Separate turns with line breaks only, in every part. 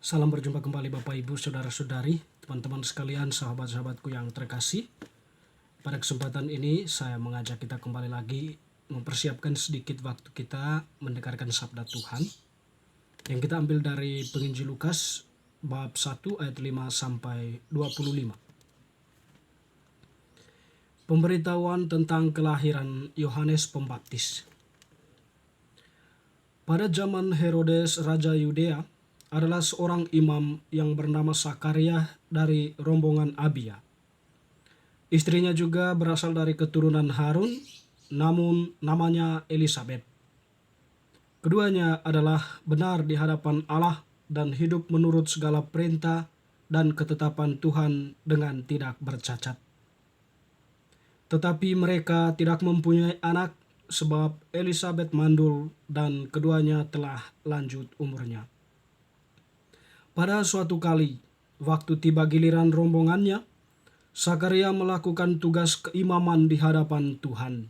Salam berjumpa kembali Bapak Ibu, Saudara-saudari, teman-teman sekalian, sahabat-sahabatku yang terkasih. Pada kesempatan ini saya mengajak kita kembali lagi mempersiapkan sedikit waktu kita mendengarkan sabda Tuhan. Yang kita ambil dari penginjil Lukas bab 1 ayat 5 sampai 25. Pemberitahuan tentang kelahiran Yohanes Pembaptis. Pada zaman Herodes Raja Yudea, adalah seorang imam yang bernama Sakaria dari rombongan Abia. Istrinya juga berasal dari keturunan Harun, namun namanya Elisabet. Keduanya adalah benar di hadapan Allah dan hidup menurut segala perintah dan ketetapan Tuhan dengan tidak bercacat. Tetapi mereka tidak mempunyai anak sebab Elisabet mandul dan keduanya telah lanjut umurnya. Pada suatu kali, waktu tiba giliran rombongannya, Sakaria melakukan tugas keimaman di hadapan Tuhan.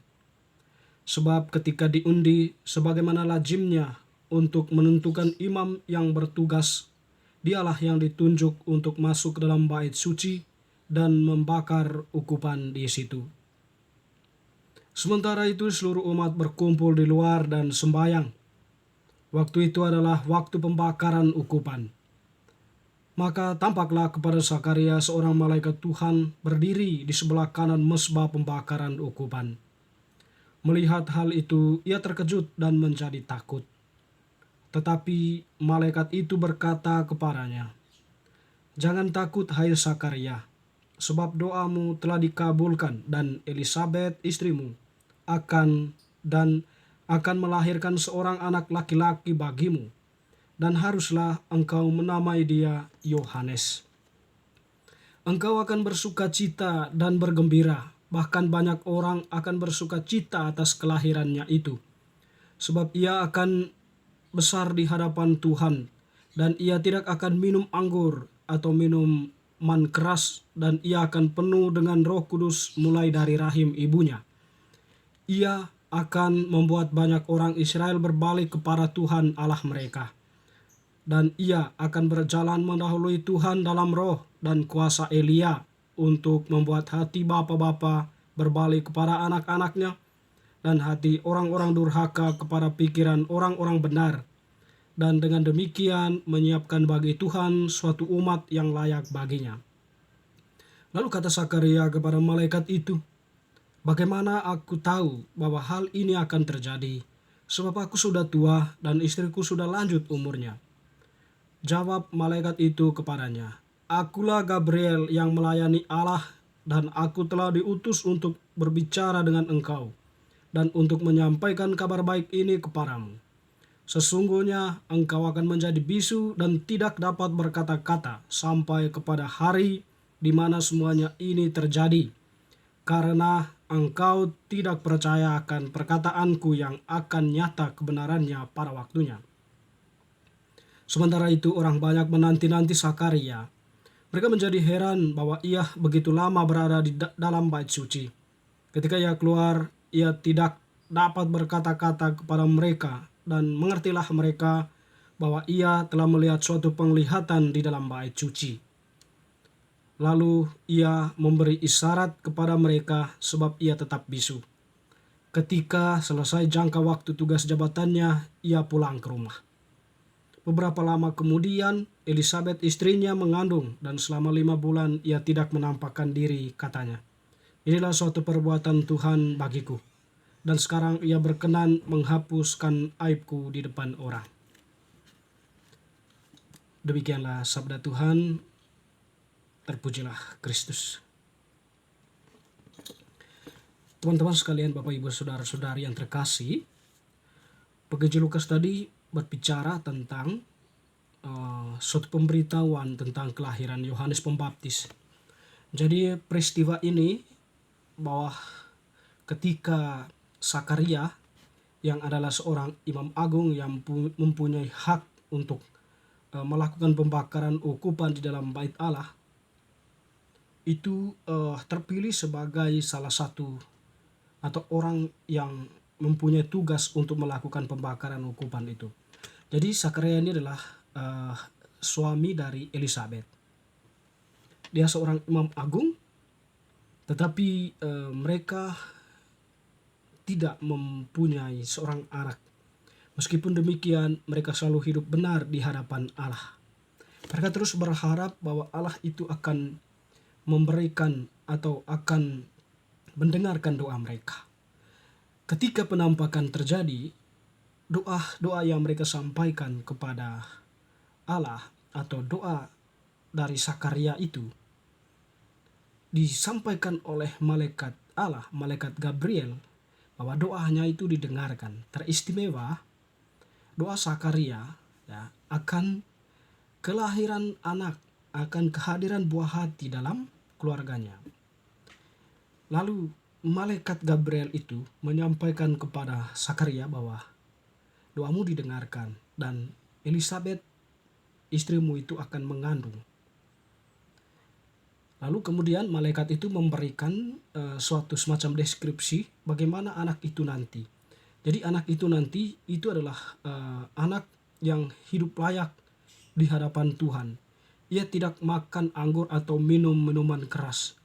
Sebab ketika diundi sebagaimana lazimnya untuk menentukan imam yang bertugas, dialah yang ditunjuk untuk masuk ke dalam bait suci dan membakar ukupan di situ. Sementara itu seluruh umat berkumpul di luar dan sembahyang. Waktu itu adalah waktu pembakaran ukupan. Maka tampaklah kepada Sakaria seorang malaikat Tuhan berdiri di sebelah kanan mezbah pembakaran ukupan. Melihat hal itu, ia terkejut dan menjadi takut. Tetapi malaikat itu berkata kepadanya, "Jangan takut, hai Sakaria, sebab doamu telah dikabulkan dan Elisabet istrimu akan melahirkan seorang anak laki-laki bagimu. Dan haruslah engkau menamai dia Yohanes. Engkau akan bersuka cita dan bergembira, bahkan banyak orang akan bersuka cita atas kelahirannya itu. Sebab ia akan besar di hadapan Tuhan, dan ia tidak akan minum anggur atau minuman keras, dan ia akan penuh dengan Roh Kudus mulai dari rahim ibunya. Ia akan membuat banyak orang Israel berbalik kepada Tuhan Allah mereka. Dan ia akan berjalan mendahului Tuhan dalam roh dan kuasa Elia untuk membuat hati bapa-bapa berbalik kepada anak-anaknya dan hati orang-orang durhaka kepada pikiran orang-orang benar. Dan dengan demikian menyiapkan bagi Tuhan suatu umat yang layak baginya." Lalu kata Sakaria kepada malaikat itu, "Bagaimana aku tahu bahwa hal ini akan terjadi? Sebab aku sudah tua dan istriku sudah lanjut umurnya." Jawab malaikat itu kepadanya, "Akulah Gabriel yang melayani Allah, dan aku telah diutus untuk berbicara dengan engkau dan untuk menyampaikan kabar baik ini kepadamu. Sesungguhnya engkau akan menjadi bisu dan tidak dapat berkata-kata sampai kepada hari di mana semuanya ini terjadi, karena engkau tidak percaya akan perkataanku yang akan nyata kebenarannya pada waktunya." Sementara itu orang banyak menanti-nanti Sakaria. Mereka menjadi heran bahwa ia begitu lama berada di dalam bait suci. Ketika ia keluar, ia tidak dapat berkata-kata kepada mereka, dan mengertilah mereka bahwa ia telah melihat suatu penglihatan di dalam bait suci. Lalu ia memberi isyarat kepada mereka sebab ia tetap bisu. Ketika selesai jangka waktu tugas jabatannya, ia pulang ke rumah. Beberapa lama kemudian, Elisabet istrinya mengandung, dan selama 5 bulan ia tidak menampakkan diri, katanya, "Inilah suatu perbuatan Tuhan bagiku, dan sekarang ia berkenan menghapuskan aibku di depan orang." Demikianlah sabda Tuhan. Terpujilah Kristus. Teman-teman sekalian, Bapak Ibu Saudara-saudari yang terkasih, penginjil Lukas tadi berbicara tentang suatu pemberitahuan tentang kelahiran Yohanes Pembaptis. Jadi peristiwa ini bahwa ketika Sakaria yang adalah seorang imam agung yang mempunyai hak untuk melakukan pembakaran ukupan di dalam bait Allah, itu terpilih sebagai salah satu atau orang yang mempunyai tugas untuk melakukan pembakaran ukupan itu. Jadi Sakaria ini adalah suami dari Elizabeth. Dia seorang imam agung, tetapi mereka tidak mempunyai seorang anak. Meskipun demikian, mereka selalu hidup benar di hadapan Allah. Mereka terus berharap bahwa Allah itu akan memberikan atau akan mendengarkan doa mereka. Ketika penampakan terjadi, doa-doa yang mereka sampaikan kepada Allah atau doa dari Sakaria itu disampaikan oleh malaikat Allah, malaikat Gabriel, bahwa doanya itu didengarkan. Teristimewa doa Sakaria ya, akan kelahiran anak, akan kehadiran buah hati dalam keluarganya. Lalu malaikat Gabriel itu menyampaikan kepada Sakaria bahwa doamu didengarkan dan Elizabeth istrimu itu akan mengandung. Lalu kemudian malaikat itu memberikan suatu semacam deskripsi bagaimana anak itu nanti. Jadi anak itu nanti itu adalah anak yang hidup layak di hadapan Tuhan. Ia tidak makan anggur atau minum minuman keras.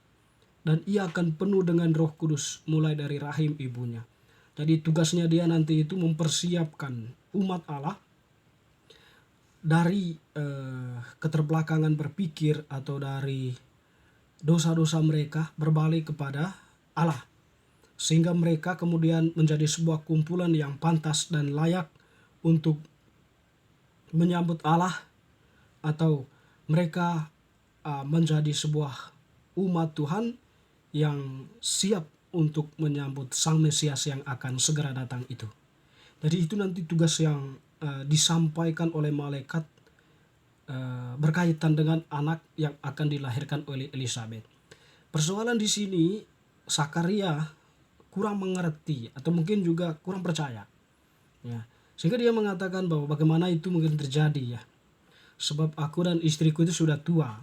Dan ia akan penuh dengan Roh Kudus mulai dari rahim ibunya. Jadi tugasnya dia nanti itu mempersiapkan umat Allah dari keterbelakangan berpikir atau dari dosa-dosa mereka berbalik kepada Allah. Sehingga mereka kemudian menjadi sebuah kumpulan yang pantas dan layak untuk menyambut Allah, atau mereka menjadi sebuah umat Tuhan yang siap untuk menyambut Sang Mesias yang akan segera datang itu. Jadi itu nanti tugas yang disampaikan oleh malaikat berkaitan dengan anak yang akan dilahirkan oleh Elizabeth. Persoalan di sini Sakaria kurang mengerti atau mungkin juga kurang percaya. Ya. Sehingga dia mengatakan bahwa bagaimana itu mungkin terjadi ya. Sebab aku dan istriku itu sudah tua.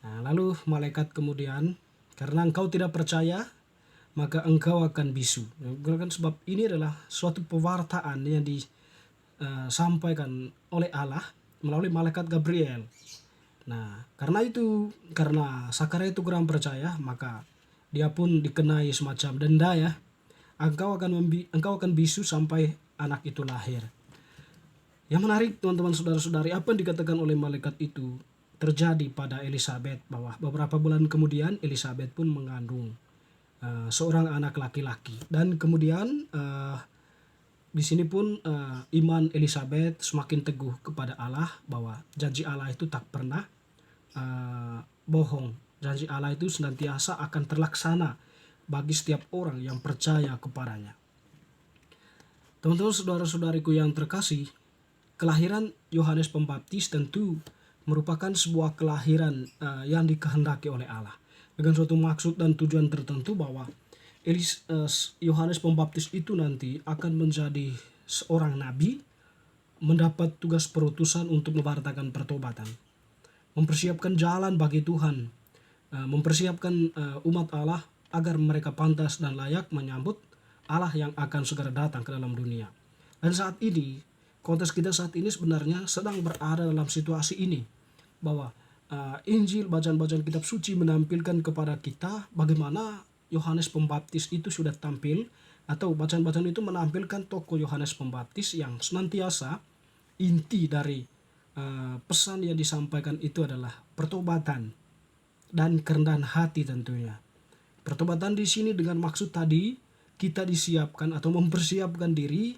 Nah, lalu malaikat kemudian, karena engkau tidak percaya, maka engkau akan bisu. Sebab ini adalah suatu pewartaan yang disampaikan oleh Allah melalui malaikat Gabriel. Nah, karena Sakaria itu kurang percaya, maka dia pun dikenai semacam denda ya. Engkau akan bisu sampai anak itu lahir. Yang menarik teman-teman saudara-saudari, apa yang dikatakan oleh malaikat itu terjadi pada Elizabeth, bahwa beberapa bulan kemudian Elizabeth pun mengandung seorang anak laki-laki. Dan kemudian di sini pun iman Elizabeth semakin teguh kepada Allah, bahwa janji Allah itu tak pernah bohong. Janji Allah itu senantiasa akan terlaksana bagi setiap orang yang percaya kepadanya. Teman-teman saudara-saudariku yang terkasih, kelahiran Yohanes Pembaptis tentu merupakan sebuah kelahiran yang dikehendaki oleh Allah dengan suatu maksud dan tujuan tertentu, bahwa Yohanes Pembaptis itu nanti akan menjadi seorang nabi, mendapat tugas perutusan untuk mewartakan pertobatan, mempersiapkan jalan bagi Tuhan, mempersiapkan umat Allah agar mereka pantas dan layak menyambut Allah yang akan segera datang ke dalam dunia. Dan saat ini, konteks kita saat ini sebenarnya sedang berada dalam situasi ini, bahwa Injil, bacaan-bacaan kitab suci menampilkan kepada kita bagaimana Yohanes Pembaptis itu sudah tampil, atau bacaan-bacaan itu menampilkan tokoh Yohanes Pembaptis yang senantiasa inti dari pesan yang disampaikan itu adalah pertobatan dan kerendahan hati tentunya. Pertobatan di sini dengan maksud tadi, kita disiapkan atau mempersiapkan diri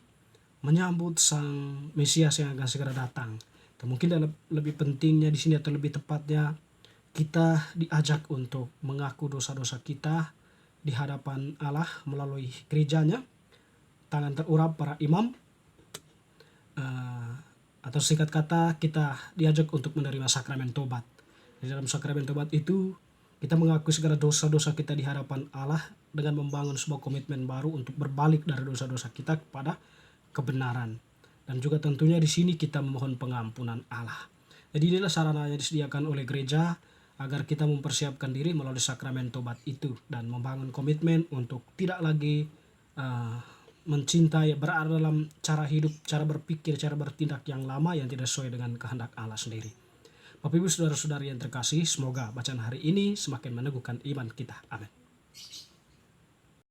menyambut Sang Mesias yang akan segera datang. Dan mungkin lebih pentingnya di sini, atau lebih tepatnya, kita diajak untuk mengaku dosa-dosa kita di hadapan Allah melalui gerejanya, tangan terurap para imam, atau singkat kata kita diajak untuk menerima sakramen tobat. Di dalam sakramen tobat itu kita mengakui segala dosa-dosa kita di hadapan Allah dengan membangun sebuah komitmen baru untuk berbalik dari dosa-dosa kita kepada kebenaran. Dan juga tentunya di sini kita memohon pengampunan Allah. Jadi inilah sarana yang disediakan oleh gereja agar kita mempersiapkan diri melalui sakramen tobat itu dan membangun komitmen untuk tidak lagi mencintai, berada dalam cara hidup, cara berpikir, cara bertindak yang lama yang tidak sesuai dengan kehendak Allah sendiri. Bapak Ibu saudara-saudari yang terkasih, semoga bacaan hari ini semakin meneguhkan iman kita. Amin.